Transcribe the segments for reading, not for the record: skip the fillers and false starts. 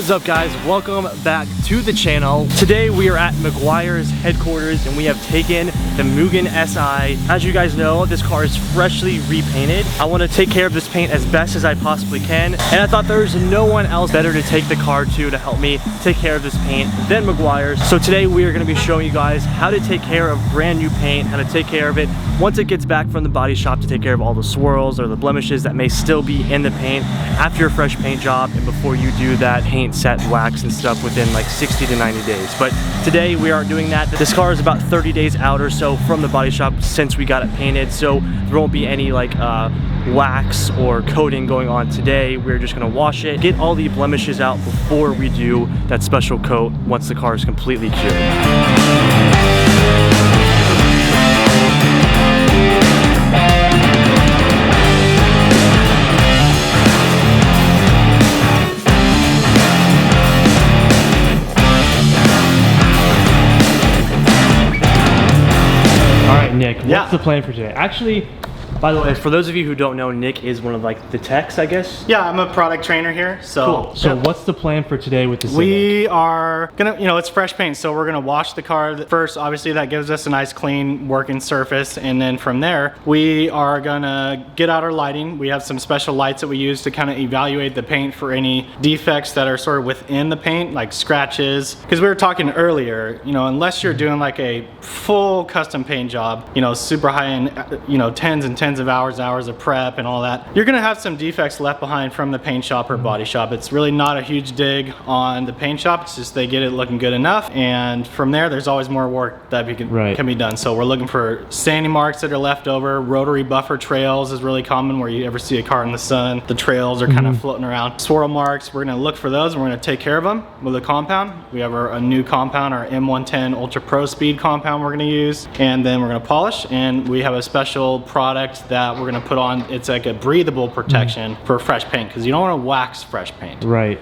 What is up, guys? Welcome back to the channel. Today we are at Meguiars headquarters and we have taken the Mugen Si. As you guys know, this car is freshly repainted. I want to take care of this paint as best as I possibly can, and I thought there was no one else better to take the car to help me take care of this paint than Meguiars. So today we are going to be showing you guys how to take care of brand new paint, how to take care of it once it gets back from the body shop, to take care of all the swirls or the blemishes that may still be in the paint after your fresh paint job and before you do that paint set, wax and stuff within like 60 to 90 days. But today we aren't doing that. This car is about 30 days out or so from the body shop since we got it painted, so there won't be any like wax or coating going on today. We're just gonna wash it, get all the blemishes out before we do that special coat once the car is completely cured. Nick, what's the plan for today? Actually, by the way, for those of you who don't know, Nick is one of like the techs, I guess. Yeah, I'm a product trainer here. So cool. So what's the plan for today with the Civic? We are gonna, it's fresh paint, so we're gonna wash the car first. Obviously, that gives us a nice clean working surface, and then from there, we are gonna get out our lighting. We have some special lights that we use to kind of evaluate the paint for any defects that are sort of within the paint, like scratches. Because we were talking earlier, unless you're doing like a full custom paint job, super high end, tens and tens of hours of prep and all that, you're gonna have some defects left behind from the paint shop or body shop. It's really not a huge dig on the paint shop. It's just they get it looking good enough, and from there there's always more work that can be done. So we're looking for sanding marks that are left over. Rotary buffer trails is really common, where you ever see a car in the sun, the trails are kind of floating around. Swirl marks, we're gonna look for those and we're gonna take care of them with a compound. We have a new compound, our M110 Ultra Pro Speed compound we're gonna use, and then we're gonna polish, and we have a special product that we're gonna put on. It's like a breathable protection for fresh paint, because you don't want to wax fresh paint. Right.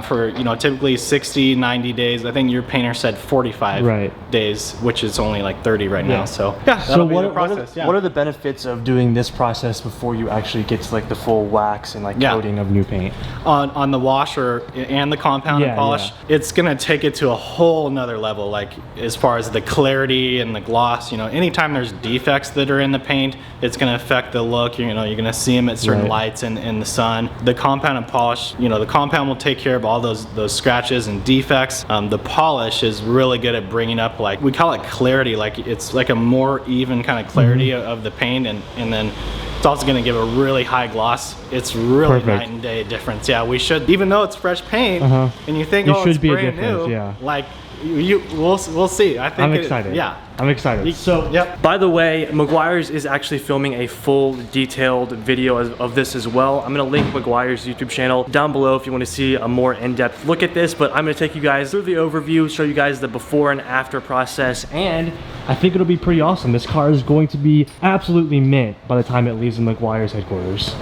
For typically 60, 90 days. I think your painter said 45 days, which is only like 30 right now. So yeah, so what are the benefits of doing this process before you actually get to like the full wax and like coating of new paint? On the wash and the compound and polish, it's gonna take it to a whole nother level, like as far as the clarity and the gloss. Anytime there's defects that are in the paint, it's gonna affect the look. You're gonna see them at certain lights in the sun. The compound and polish, the compound will take care of all those scratches and defects. The polish is really good at bringing up, like, we call it clarity, like it's like a more even kind of clarity of the paint, and then it's also going to give a really high gloss. It's really night and day difference. Yeah, we should, even though it's fresh paint, and you think, it's brand new, like, we'll see. I think I'm excited. I'm excited. So, by the way, Meguiars is actually filming a full detailed video of this as well. I'm gonna link Meguiars' YouTube channel down below if you want to see a more in-depth look at this, but I'm gonna take you guys through the overview, show you guys the before and after process, and I think it'll be pretty awesome. This car is going to be absolutely mint by the time it leaves the Meguiars headquarters.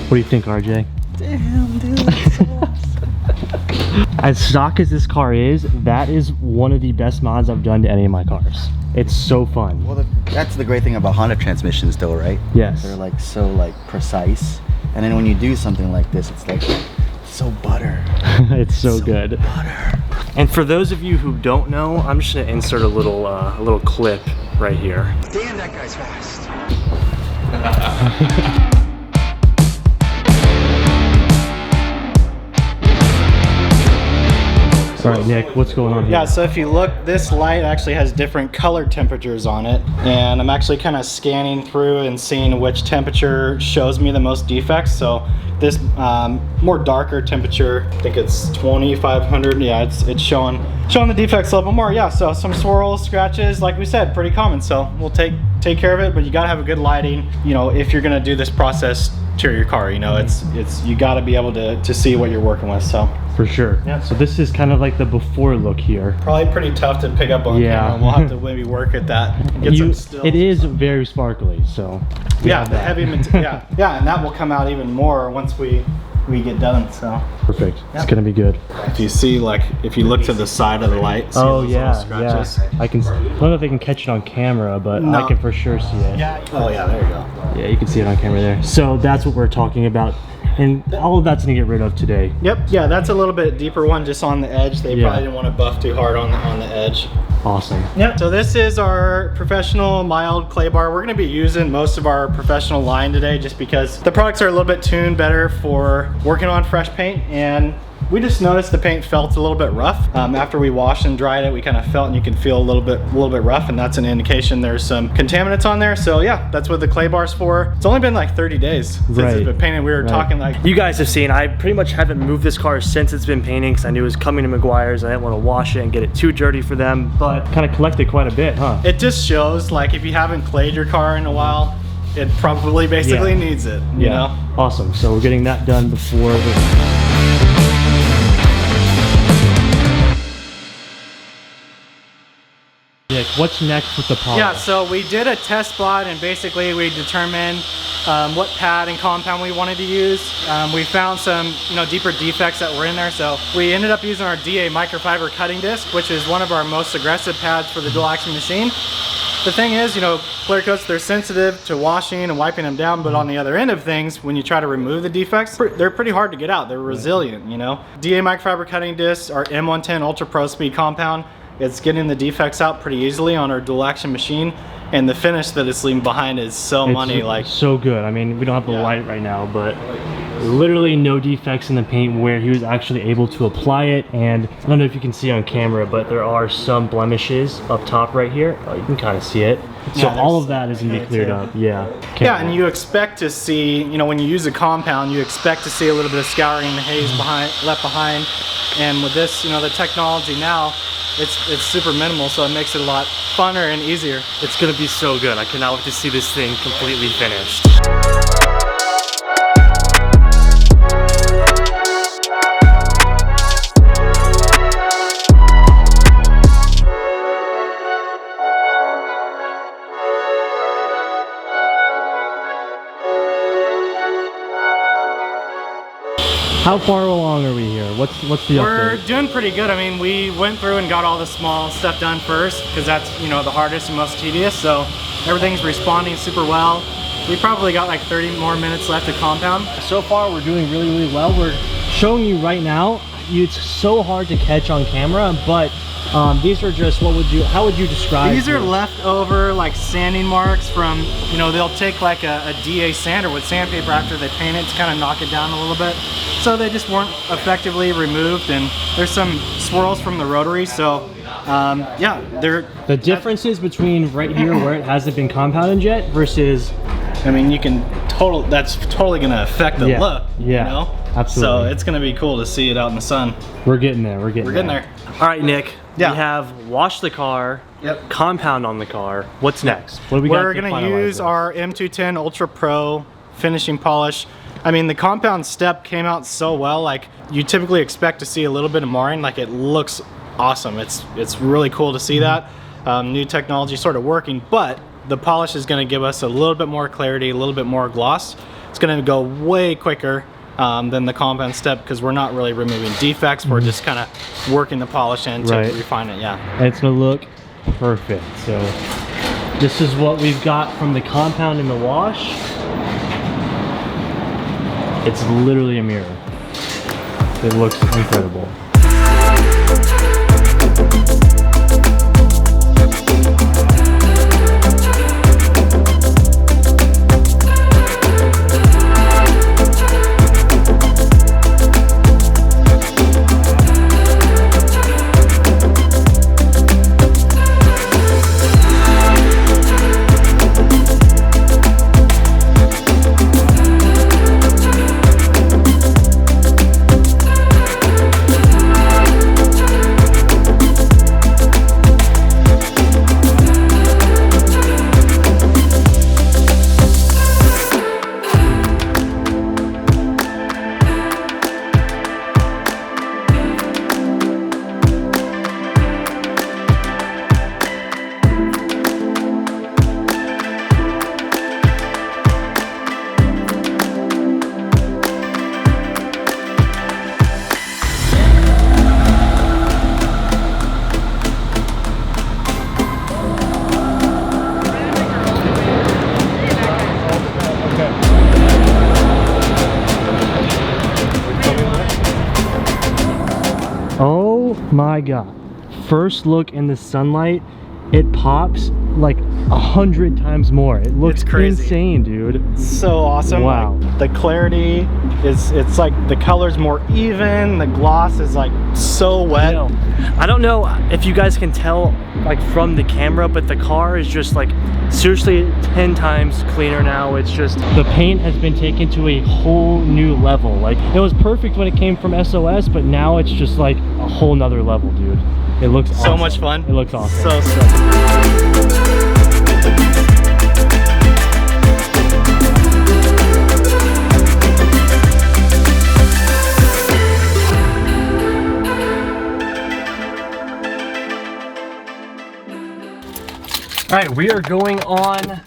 What do you think, RJ? Damn, dude. As stock as this car is, that is one of the best mods I've done to any of my cars. It's so fun. Well, that's the great thing about Honda transmissions though, right? Yes. They're like so precise. And then when you do something like this, it's like so butter. It's so good. Butter. And for those of you who don't know, I'm just gonna insert a little clip right here. Damn, that guy's fast. All right, Nick, what's going on here? Yeah, so if you look, this light actually has different color temperatures on it, and I'm actually kind of scanning through and seeing which temperature shows me the most defects. So this more darker temperature, I think it's 2500. Yeah, it's showing the defects a little bit more. Yeah, so some swirls, scratches, like we said, pretty common. So we'll take care of it, but you gotta have a good lighting, if you're gonna do this process to your car. It's you gotta be able to see what you're working with. So for sure. Yeah. So this is kind of like the before look here. Probably pretty tough to pick up on camera. We'll have to maybe work at that. Get some stills. It is very sparkly, so yeah, the heavy material. Yeah, and that will come out even more once we we get done. So perfect. It's gonna be good. if you see, like, if you look to the side of the light, see Oh those yeah, little scratches? I can. I don't know if they can catch it on camera, but No. I can for sure see it. Yeah. Oh yeah, there you go. Yeah, you can see it on camera there. So that's what we're talking about, and all of that's gonna get rid of today. Yep. Yeah, that's a little bit deeper one, just on the edge. They Yeah. probably didn't want to buff too hard on the edge. Awesome. Yep. So this is our professional mild clay bar. We're going to be using most of our professional line today, just because the products are a little bit tuned better for working on fresh paint, and we just noticed the paint felt a little bit rough. After we washed and dried it, we kind of felt, and you can feel a little bit rough, and that's an indication there's some contaminants on there. So yeah, that's what the clay bar's for. It's only been like 30 days since it's been painted. We were talking like, you guys have seen, I pretty much haven't moved this car since it's been painting, because I knew it was coming to Meguiars. I didn't want to wash it and get it too dirty for them, but kind of collected quite a bit, huh? it just shows, like, if you haven't clayed your car in a while, it probably basically needs it, you know? Awesome. So we're getting that done before the... What's next with the polish? Yeah, so we did a test blot, and basically we determined what pad and compound we wanted to use. We found some, deeper defects that were in there, so we ended up using our DA microfiber cutting disc, which is one of our most aggressive pads for the dual action machine. The thing is, clear coats, they're sensitive to washing and wiping them down, but on the other end of things, when you try to remove the defects, they're pretty hard to get out. They're resilient, DA microfiber cutting discs, our M110 Ultra Pro Speed compound, it's getting the defects out pretty easily on our dual action machine, and the finish that it's leaving behind is so money. Like, so good. I mean, we don't have the light right now, but literally no defects in the paint where he was actually able to apply it. And I don't know if you can see on camera, but there are some blemishes up top right here. Oh, you can kind of see it. So all of that is gonna be cleared up. Yeah. And you expect to see, when you use a compound, you expect to see a little bit of scouring and haze left behind. And with this, the technology now, it's super minimal, so it makes it a lot funner and easier. It's gonna be so good. I cannot wait to see this thing completely finished. How far along are we here? What's the update? We're doing pretty good. I mean, we went through and got all the small stuff done first, because that's, the hardest and most tedious. So everything's responding super well. We probably got like 30 more minutes left to compound. So far, we're doing really, really well. We're showing you right now. It's so hard to catch on camera, but these are just, how would you describe? These are leftover, like, sanding marks from, they'll take like a DA sander with sandpaper after they paint it to kind of knock it down a little bit. So they just weren't effectively removed, and there's some swirls from the rotary. So yeah, the differences between right here where it hasn't been compounded yet versus, I mean, that's totally gonna affect the look. Yeah, absolutely. So it's gonna be cool to see it out in the sun. We're getting there. We're getting there. All right, Nick. Yeah. We have washed the car. Yep. Compound on the car. What's next? What do we got? We're gonna use our M210 Ultra Pro finishing polish. I mean, the compound step came out so well. Like, you typically expect to see a little bit of marring. Like, it looks awesome. It's really cool to see that. New technology sort of working, but the polish is going to give us a little bit more clarity, a little bit more gloss. It's going to go way quicker than the compound step, because we're not really removing defects. We're just kind of working the polish in to refine it. And it's going to look perfect. So this is what we've got from the compound in the wash. It's literally a mirror. It looks incredible. My God. First look in the sunlight, it pops like 100 times more. It looks crazy. insane, dude. So awesome. Wow. Like, the clarity is, it's like the color's more even, the gloss is like so wet. I don't know if you guys can tell like from the camera, but the car is just like seriously 10 times cleaner now. It's just, the paint has been taken to a whole new level. Like, it was perfect when it came from SOS, but now it's just like a whole nother level, dude. It looks So awesome. much fun. It looks awesome. So sick. All right, we are going on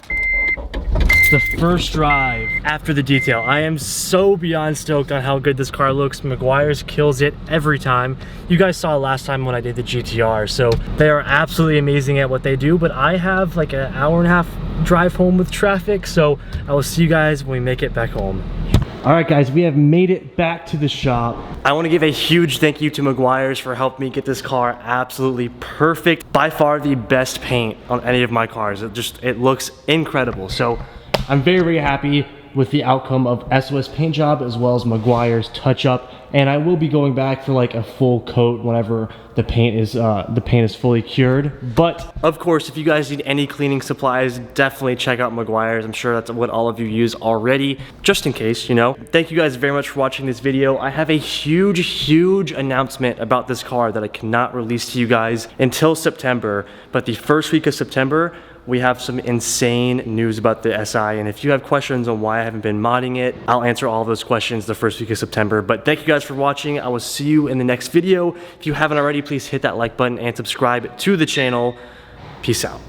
the first drive after the detail. I am so beyond stoked on how good this car looks. Meguiars kills it every time. You guys saw last time when I did the GTR, so they are absolutely amazing at what they do, but I have like an hour and a half drive home with traffic, so I will see you guys when we make it back home. All right, guys, we have made it back to the shop. I want to give a huge thank you to Meguiars for helping me get this car absolutely perfect. By far the best paint on any of my cars. It looks incredible. So I'm very, very happy with the outcome of SOS paint job as well as Meguiars touch up. And I will be going back for like a full coat whenever the paint is fully cured. But of course, if you guys need any cleaning supplies, definitely check out Meguiars. I'm sure that's what all of you use already, just in case, you know. Thank you guys very much for watching this video. I have a huge announcement about this car that I cannot release to you guys until September. But the first week of September, we have some insane news about the SI, and if you have questions on why I haven't been modding it, I'll answer all of those questions the first week of September. But thank you guys for watching. I will see you in the next video. If you haven't already, please hit that like button and subscribe to the channel. Peace out.